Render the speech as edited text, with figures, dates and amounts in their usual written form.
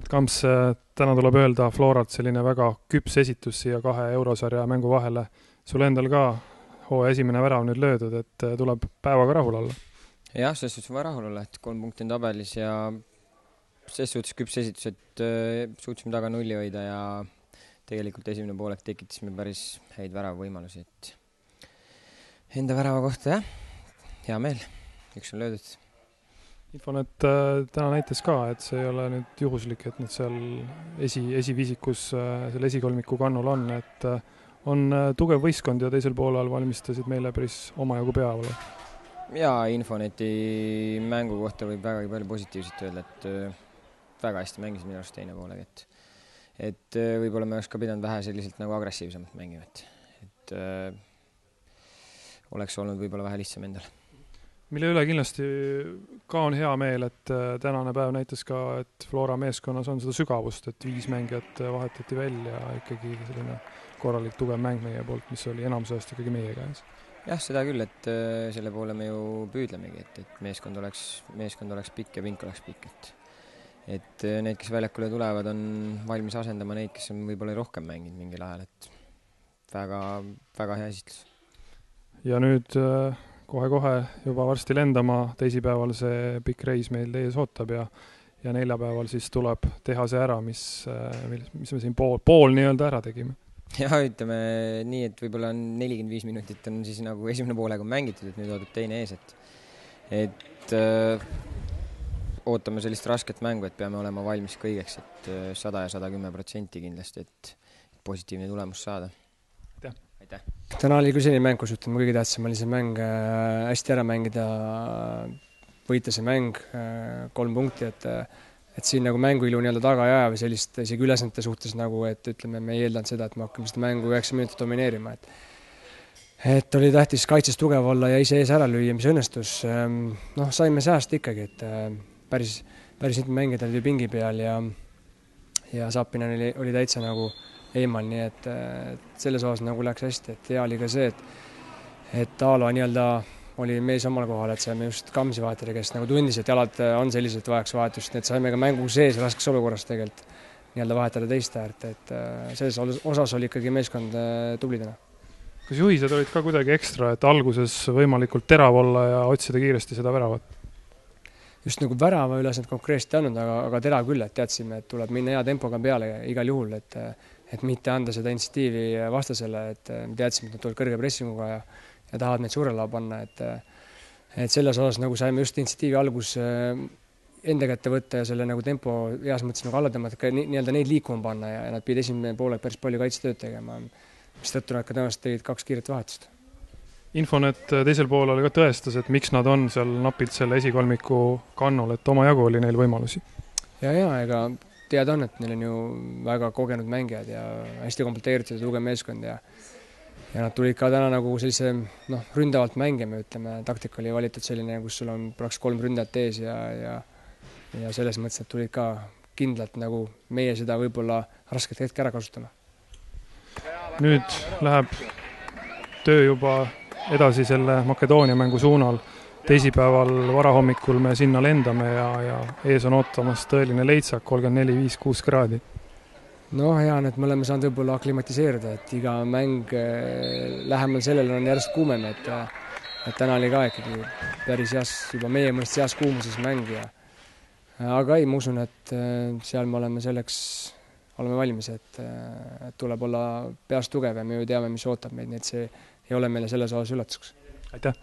Kamps, täna tuleb öelda Floralt selline väga küps esitus siia 2 eurosarja mängu vahele. Sul endal ka hooaja esimene värav nüüd löödud, et tuleb päevaga rahul olla. Jah, selles suhtes vaja rahul olla, et 3 punkti on tabelis ja selles suhtes küps esitus, et suutsime taga nulli hoida ja tegelikult esimene poolek tekitasime päris häid väravavõimalusi, et enda värava kohta hea meel, üks on löödud. Infonet täna näitas ka, et see ei ole nüüd juhuslik, et nad seal esivisikus selle esikolmiku kannul on, et on tugev võistkond ja teisel poolel valmistasid meile päris omajagu peavalu. Ja Infoneti mängu kohta võib väga palju positiivset öelda, et väga hästi mängisid minu arust teine poolega, et võib-olla me oleks ka pidanud vähe selliselt nagu agressiivsemalt mängima, et oleks olnud võib-olla vähe lihtsam endal. Mille üle kindlasti ka on hea meel, et tänane päev näitas ka, et Flora meeskonnas on seda sügavust, et 5 mängijat vahetati välja ja ikkagi selline korralik tugev mäng meie poolt, mis oli enamusest ikkagi meie käes. Jah, seda küll, et selle poole me ju püüdlemegi, et meeskond oleks pikk ja pink oleks pikk, et need, kes väljakule tulevad, on valmis asendama neid, kes on võib-olla rohkem mänginud mingil ajal, et väga, väga hea esitlus. Ja nüüd kohe juba varsti lendama, teisipäeval see pikk reis meil ees ootab ja neljapäeval siis tuleb teha see ära, mis me siin pool nii-öelda ära tegime. Ja ütleme nii, et võib-olla 45 minutit on siis nagu esimene poolega mängitud, et nüüd ootab teine ees, et ootame sellist rasket mängu, et peame olema valmis kõigeks, et 100 ja 110% kindlasti, et positiivne tulemus saada. Aitäh! Täna oli küll selline mäng, kus ütleme kõige tähtsam oli see mäng hästi ära mängida, võita see mäng 3 punkti, et siin nagu mänguilu nii-öelda taga ei aja või sellist isegi ülesannete suhtes nagu, et ütleme, me ei eeldanud seda, et me hakkame seda mängu 9 minutit domineerima, et oli tähtis kaitses tugev olla ja ise ees ära lüüa, mis õnnestus. Saime sääst ikkagi, et päris mitmed mängijad olid ju pingi peal ja Sapinen oli täitsa nagu eemal, nii et selles osas nagu läks hästi, et hea oli ka see, et Aalo nii-öelda oli mees omal kohal, et saime just Kamsi vahetada, kes nagu tundis, et jalad on sellised, vajaks vahetust, nii et saime ka mängu sees raskes olukorras tegelikult nii-öelda vahetada teist äärt, et selles osas oli ikkagi meeskond tublidena. Kas juhised olid ka kuidagi ekstra, et alguses võimalikult terav olla ja otsida kiiresti seda väravat? Just nagu värava ülesand konkreetselt andnud, aga terav küll, et teadsime, et tuleb minna hea tempoga peale igal juhul, et mitte anda seda initsiatiivi vastasele, et me teadsime, et nad tulevad kõrge pressinguga ja tahavad neid suurela panna, et selles osas nagu saime just initsiatiivi algus enda kätte võtta ja selle nagu tempo heas mõttes nagu alla tõmmata, nii-öelda neid liikuma panna ja nad pidid esimene poole päris palju kaitsetööd tegema, mis tõttu nad ka tõenäoliselt tegid 2 kiiret vahetust. Infonet teisel poolel ka tõestas, et miks nad on seal napilt selle esikolmiku kannul, et oma jagu oli neil võimalusi. Ja ega teada on, et neil on ju väga kogenud mängijad ja hästi komplekteeritud ja tugev meeskond ja nad tulid ka täna nagu sellise ründavalt mängima, ütleme, taktika oli valitud selline, kus sul on praktiliselt 3 ründajat ees ja selles mõttes, et tulid ka kindlalt nagu meie seda võib-olla rasket hetke ära kasutama. Nüüd läheb töö juba edasi selle Makedoonia mängu suunal. Teisipäeval varahommikul me sinna lendame ja ees on ootamas tõeline leitsak, 34-5-6 kraadi. Hea on, et me oleme saanud võib-olla aklimatiseerida, et iga mäng lähemal sellele on järjest kuumem, et täna oli ka ikkagi päris juba meie mõnest heas kuumuses mäng. Aga ma usun, et seal me oleme valmis, et tuleb olla peast tugev ja me ju teame, mis ootab meid, nii et see ei ole meile selles osas üllatuseks. Aitäh!